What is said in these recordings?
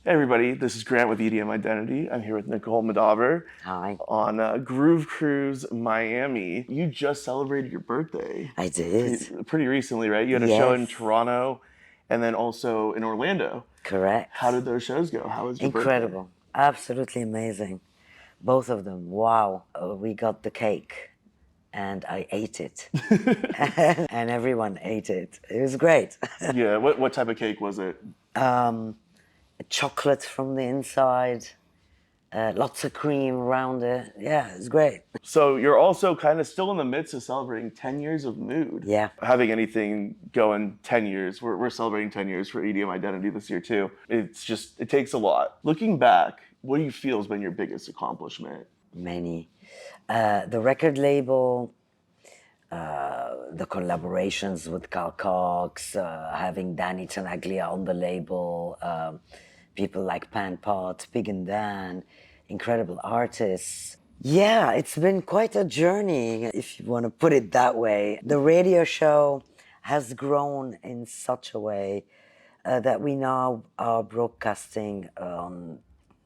Hey everybody, this is Grant with EDM Identity. I'm here with Nicole Moudaber Hi. on Groove Cruise Miami. You just celebrated your birthday I did. pretty recently, right? You had a show in Yes, Toronto and then also in Orlando. How correct. did those shows go? How was your birthday? Incredible. Absolutely amazing. Both of them. Wow. We got the cake and I ate it. And everyone ate it. It was great. Yeah, what type of cake was it? Chocolate from the inside, lots of cream around it. Yeah, it's great. So you're also kind of still in the midst of celebrating 10 years of Mood. Yeah. Having anything going 10 years, we're celebrating 10 years for EDM Identity this year too. It takes a lot. Looking back, what do you feel has been your biggest accomplishment? Many. The record label, the collaborations with Carl Cox, having Danny Tenaglia on the label, people like Pan Pot, Big and Dan, incredible artists. Yeah, it's been quite a journey, if you want to put it that way. The radio show has grown in such a way that we now are broadcasting on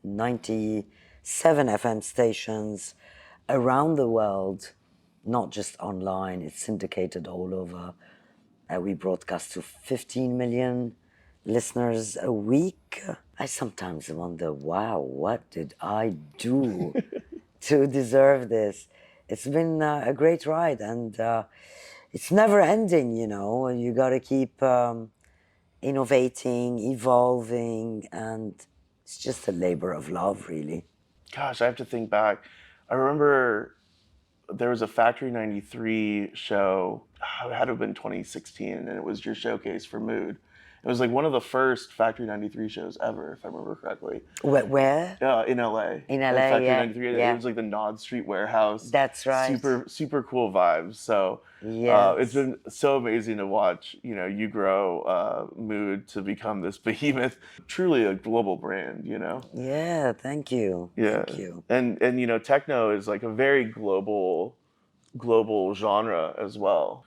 97 FM stations around the world, not just online, it's syndicated all over. We broadcast to 15 million listeners a week. I sometimes wonder, wow, what did I do to deserve this? It's been a great ride, and it's never ending, you know. You got to keep innovating, evolving, and it's just a labor of love, really. Gosh, I have to think back. I remember there was a Factory 93 show, it had to have been 2016, and it was your showcase for Mood. It was like one of the first Factory 93 shows ever, if I remember correctly. Where? In LA. In At LA, Factory yeah, 93. It yeah. was like the Nod Street warehouse. That's right. Super cool vibes. So it's Yes. been so amazing to watch, you grow Mood to become this behemoth, truly a global brand, you know? Yeah, thank you. Yeah. Thank you. And techno is like a very global genre as well.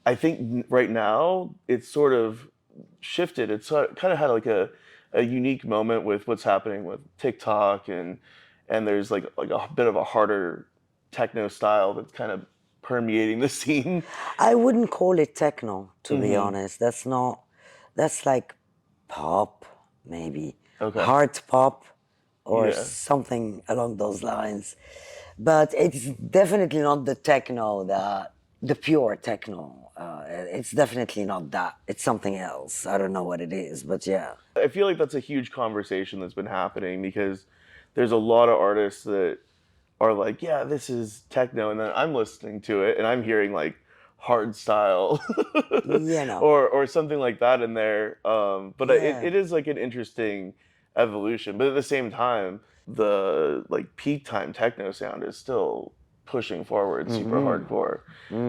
I think right now it's sort of shifted. It's kind of had like a unique moment with what's happening with TikTok and there's like a bit of a harder techno style that's kind of permeating the scene. I wouldn't call it techno, to be Hmm. honest. That's like pop, maybe. Okay. Hard pop or Yeah. something along those lines. But it's definitely not the techno, the pure techno. It's definitely not that. It's something else. I don't know what it is, but yeah. I feel like that's a huge conversation that's been happening because there's a lot of artists that are like, yeah, this is techno, and then I'm listening to it and I'm hearing like hard style You know, or something like that in there. But yeah. it is like an interesting evolution. But at the same time, the like peak time techno sound is still pushing forward super hardcore.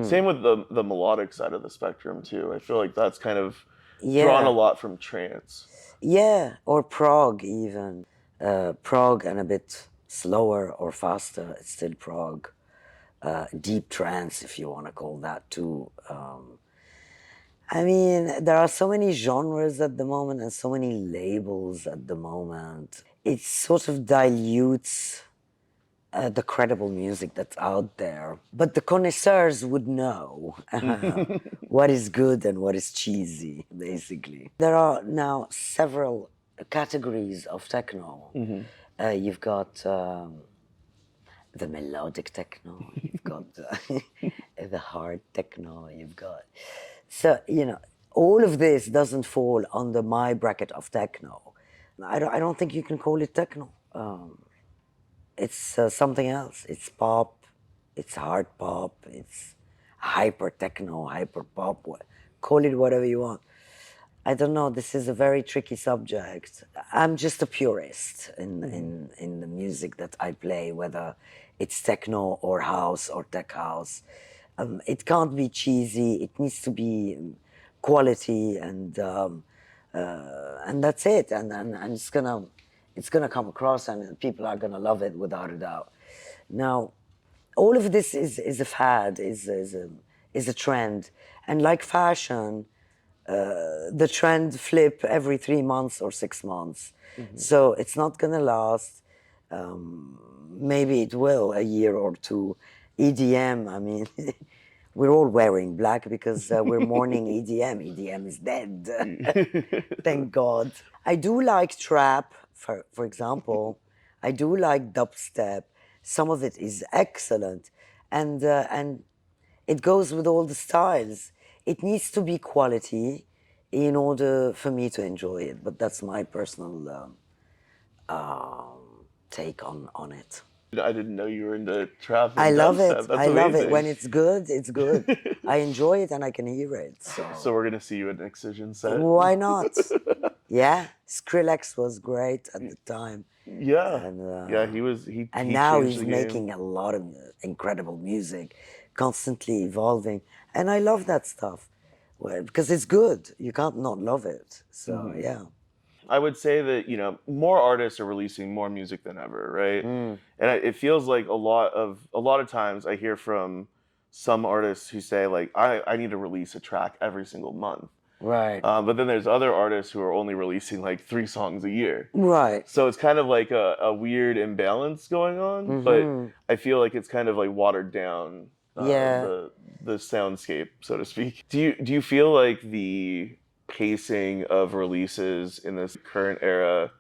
Same with the melodic side of the spectrum too. I feel like that's kind of drawn a Yeah. lot from trance. Yeah, or prog even. Prog and a bit slower or faster, it's still prog. Deep trance, if you want to call that too. I mean, there are so many genres at the moment and so many labels at the moment. It sort of dilutes the credible music that's out there. But the connoisseurs would know what is good and what is cheesy, basically. There are now several categories of techno. You've got the melodic techno, you've got the hard techno, you've got. So, you know, all of this doesn't fall under my bracket of techno. I don't think you can call it techno. It's something else. It's pop, it's hard pop, it's hyper techno, hyper pop. Call it whatever you want. I don't know. This is a very tricky subject. I'm just a purist in the music that I play, whether it's techno or house or tech house. It can't be cheesy. It needs to be quality, and that's it. And it's gonna come across, and people are gonna love it without a doubt. Now, all of this is a fad, is a trend, and like fashion, the trend flip every 3 months or 6 months. Hmm. So it's not gonna last. Maybe it will a year or two. EDM, I mean, we're all wearing black because we're mourning EDM. EDM is dead. Thank God. I do like trap, for example. I do like dubstep. Some of it is excellent, and it goes with all the styles. It needs to be quality in order for me to enjoy it. But that's my personal take on it. I didn't know you were into trap I and love dubstep. it. That's I love it. amazing. When it's good, it's good. I enjoy it and I can hear it. So So we're gonna see you at an Excision set. why not? Yeah, Skrillex was great at the time, Yeah, and yeah. uh, and He now changed the he's game. making a lot of incredible music, constantly evolving, and I love that stuff. Well, because it's good. You can't not love it. So Hmm. yeah. I would say that more artists are releasing more music than ever, right? Mm, And it feels like a lot of times I hear from some artists who say like I need to release a track every single month. right. But then there's other artists who are only releasing like 3 songs a year. Right. So it's kind of like a weird imbalance going on, but Mm-hmm. I feel like it's kind of like watered down Yeah. the soundscape, so to speak. Do you feel like the pacing of releases in this current era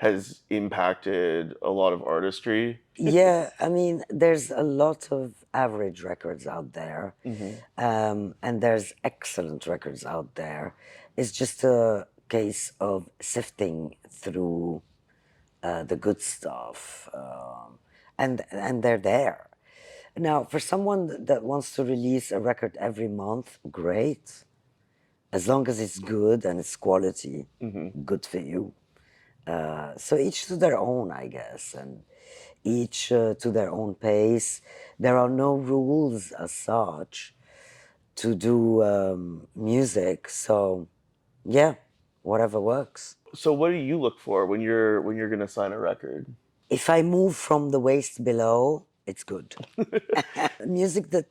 has impacted a lot of artistry? Yeah, I mean, there's a lot of average records out there, Hmm. and there's excellent records out there. It's just a case of sifting through the good stuff, and they're there. Now, for someone that wants to release a record every month, great, as long as it's good and it's quality, Hmm. good for you. So each to their own, I guess, and each to their own pace. There are no rules as such to do music. So yeah, whatever works. So what do you look for when you're gonna sign a record? If I move from the waist below, it's good. Music that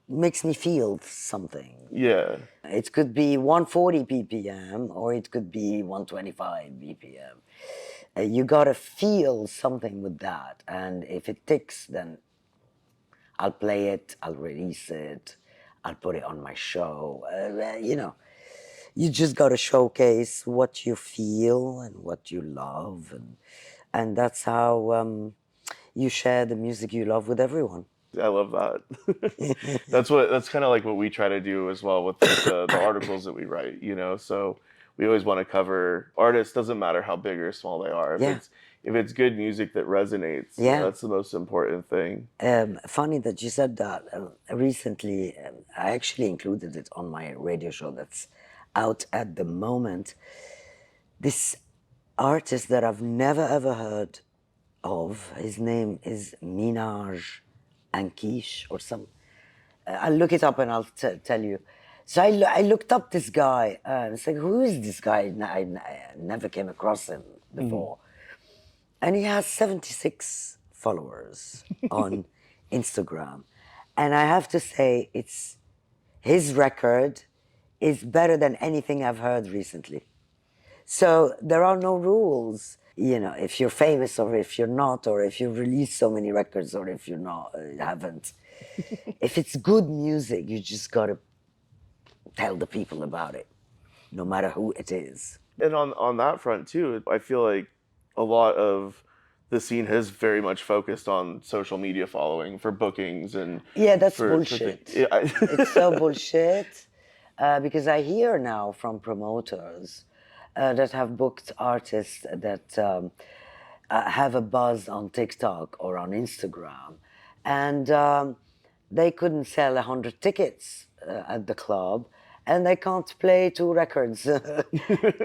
makes me feel something. Yeah. It could be 140 BPM or it could be 125 BPM. You gotta feel something with that, and if it ticks, then I'll play it, I'll release it, I'll put it on my show. You just gotta showcase what you feel and what you love, and that's how you share the music you love with everyone. I love that. That's kind of like what we try to do as well with like the articles that we write. So we always want to cover artists, doesn't matter how big or small they are. If Yeah, it's good music that resonates, yeah. that's the most important thing. Funny that you said that. Recently, I actually included it on my radio show that's out at the moment. This artist that I've never ever heard of, his name is Minaj Ankish or some. I'll look it up and I'll tell you. So I looked up this guy. It's like, who is this guy? I never came across him Hmm. before. And he has 76 followers on Instagram. And I have to say, it's his record is better than anything I've heard recently. So there are no rules. If you're famous or if you're not, or if you've released so many records or if you're not, haven't. If it's good music, you just gotta tell the people about it, no matter who it is. And on that front too, I feel like a lot of the scene has very much focused on social media following for bookings and Yeah, that's for things. bullshit. It's so bullshit because I hear now from promoters that have booked artists that have a buzz on TikTok or on Instagram, and they couldn't sell 100 tickets at the club, and they can't play two records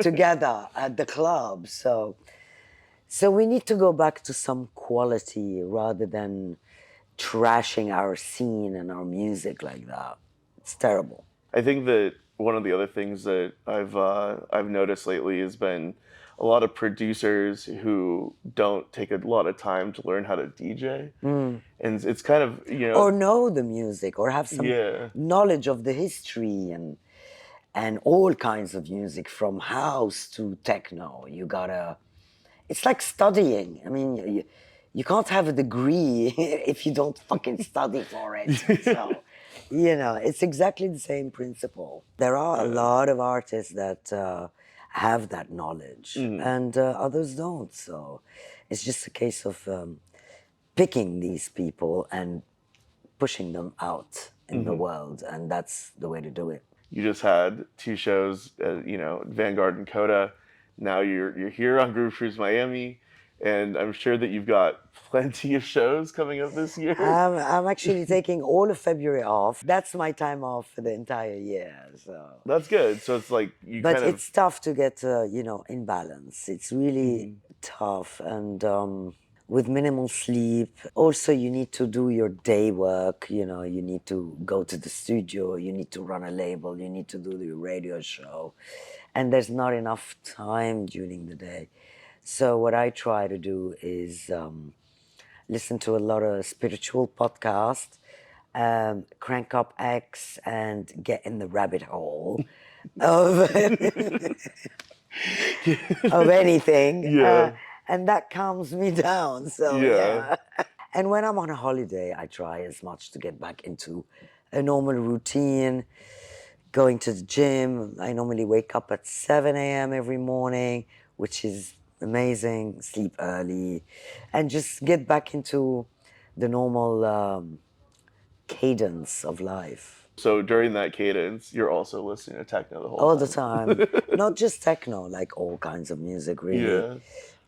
together at the club. So we need to go back to some quality rather than trashing our scene and our music like that. It's terrible. I think that one of the other things that I've noticed lately has been a lot of producers who don't take a lot of time to learn how to DJ, and it's kind of Or know the music or have some yeah. knowledge of the history and all kinds of music from house to techno. You gotta, it's like studying. I mean, you can't have a degree if you don't fucking study for it. So, it's exactly the same principle. There are a Yeah. lot of artists that have that knowledge, Mhm. and others don't. So, it's just a case of picking these people and pushing them out in the Mhm. world, and that's the way to do it. You just had two shows, Vanguard and Coda. Now you're here on Groove Cruise Miami, and I'm sure that you've got plenty of shows coming up this year. I'm actually taking all of February off. That's my time off for the entire year. So, That's good. So it's like you but kind of. it's tough to get, in balance. It's really Mhm. tough, and with minimal sleep. Also, you need to do your day work. You need to go to the studio. You need to run a label. You need to do the radio show, and there's not enough time during the day. So what I try to do is listen to a lot of spiritual podcasts, crank up X, and get in the rabbit hole of of anything, Yeah, and that calms me down. So yeah, yeah. And when I'm on a holiday, I try as much to get back into a normal routine. Going to the gym, I normally wake up at 7 a.m. every morning, which is amazing. Sleep early, and just get back into the normal cadence of life so during that cadence, you're also listening to techno the whole all the time. time. Not just techno, like all kinds of music, really.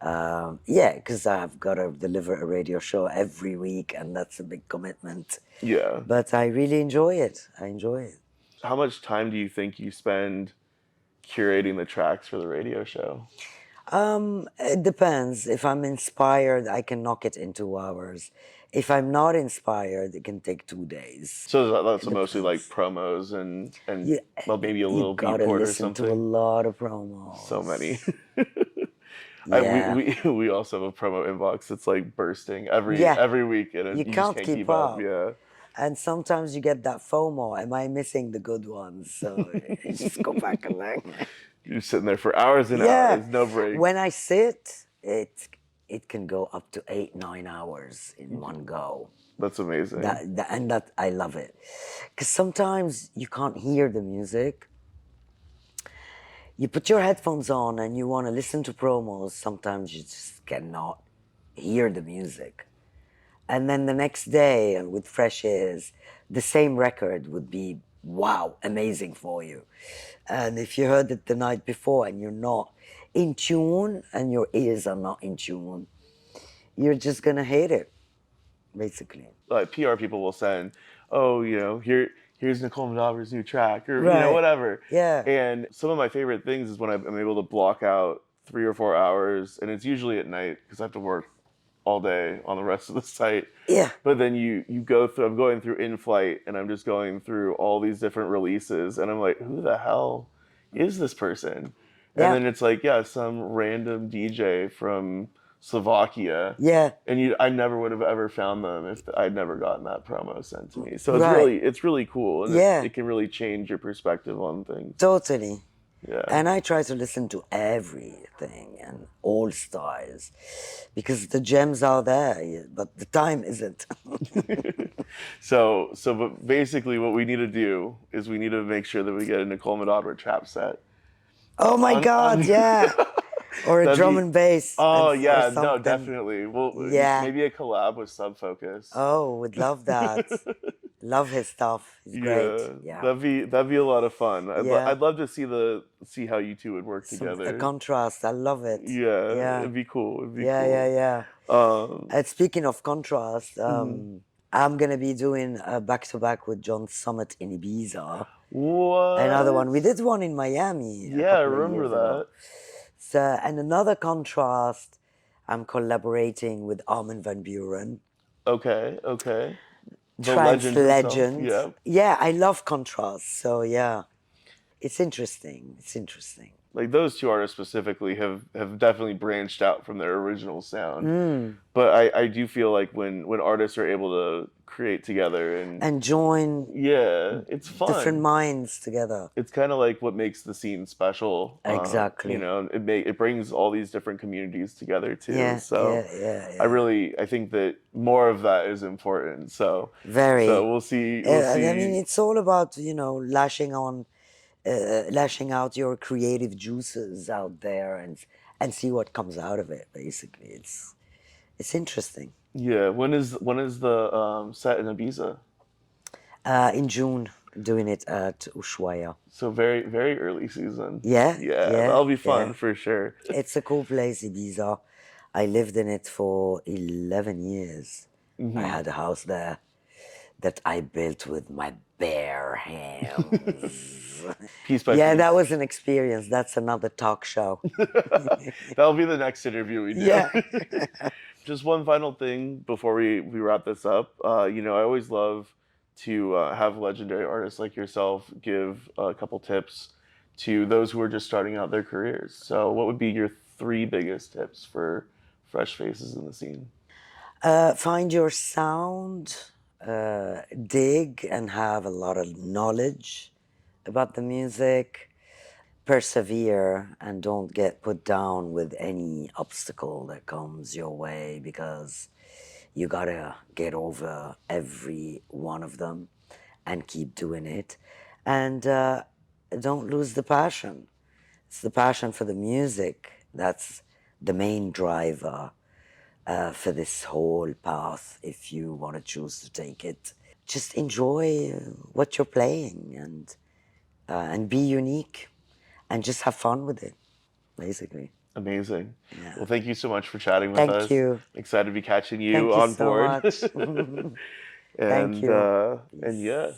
Yeah, Yeah, because I've got to deliver a radio show every week, and that's a big commitment. yeah. But I really enjoy it. I enjoy it. How much time do you think you spend curating the tracks for the radio show? It depends. If I'm inspired, I can knock it in 2 hours. If I'm not inspired, it can take 2 days. So that's It mostly like depends. promos and You well maybe a you little gotta beatport or listen to a something. lot of So many. promos. I we, Yeah, we we also have a promo inbox. It's like bursting every yeah. every week, and You you just can't can't keep keep up. up. Yeah, And sometimes you get that FOMO. Am I missing the good ones? So you just go back and like, you're sitting there for hours and yeah. hours, no break. When I sit, it can go up to 8, 9 hours in one go. That's amazing. That I love it, because sometimes you can't hear the music. You put your headphones on and you want to listen to promos. Sometimes you just cannot hear the music. And then the next day, and with fresh ears, the same record would be wow, amazing for you. And if you heard it the night before and you're not in tune and your ears are not in tune, you're just gonna hate it, basically. Like PR people will send, oh, here's Nicole Moudaber's new track, or Right. whatever. Yeah. And some of my favorite things is when I'm able to block out 3 or 4 hours, and it's usually at night because I have to work all day on the rest of the site. Yeah. But then you go through. I'm going through in flight, and I'm just going through all these different releases, and I'm like, who the hell is this person? And Yeah. then it's like, yeah, some random DJ from Slovakia, Yeah. and I never would have ever found them if I'd never gotten that promo sent to me. So Right. it's really cool, and Yeah. it can really change your perspective on things. Totally. Yeah. And I try to listen to everything and all styles because the gems are there, but the time isn't. But basically, what we need to do is we need to make sure that we get a Nicole Moudaber trap set. Oh my God, yeah. Or a That'd drum be. and bass. Oh Or yeah, no, something. definitely. Well, Yeah. maybe a collab with Subfocus. Oh, would love that. Love his stuff. He's great. Yeah, Yeah. that'd be a lot of fun. Yeah. I'd love to see how you two would work A together. contrast. I love it. Yeah, Yeah. it'd be cool. It'd be Yeah, cool. yeah, yeah. Um, And speaking of contrast, I'm gonna be doing a back-to-back with John Summit in Ibiza. Another one. We what? did one in Miami a Yeah, I couple of remember years ago. that. So, and another contrast, I'm collaborating with Armin van Buuren, Okay, okay. The trance legend himself. legend. Yeah. Yeah, I love contrast. So yeah, it's interesting. It's interesting. Like those two artists specifically have definitely branched out from their original sound. Mm. But I do feel like when artists are able to create together and And join yeah, it's different fun. minds together. It's kind of like what makes the scene special. You Exactly. know, it brings all these different communities together too. Yeah, So yeah, yeah, yeah. I think that more of that is important. So Very. we'll I mean, see. it's all about, lashing out your creative juices out there and see what comes out of it. Basically, it's interesting. Yeah, when is the set in Ibiza? In June, doing it at Ushuaia. So very early season. Yeah, Yeah, yeah, that'll be yeah. fun for sure. It's a cool place, Ibiza. I lived in it for 11 years. I Hmm. had a house there that I built with my bare hands. Piece by Yeah, that piece. was an experience. That's another talk show. That'll be the next interview we do. Yeah. Just one final thing before we wrap this up. You know, I always love to have legendary artists like yourself give a couple tips to those who are just starting out their careers. So, what would be your three biggest tips for fresh faces in the scene? Find your sound, dig and have a lot of knowledge about the music, persevere, and don't get put down with any obstacle that comes your way because you gotta get over every one of them and keep doing it. And don't lose the passion. It's the passion for the music that's the main driver for this whole path if you want to choose to take it. Just enjoy what you're playing and be unique and just have fun with it, basically. Amazing. Yeah. Well, thank you so much for chatting with Thank us. you. Excited to be catching you Thank you on so board. much. Thank you. And yeah,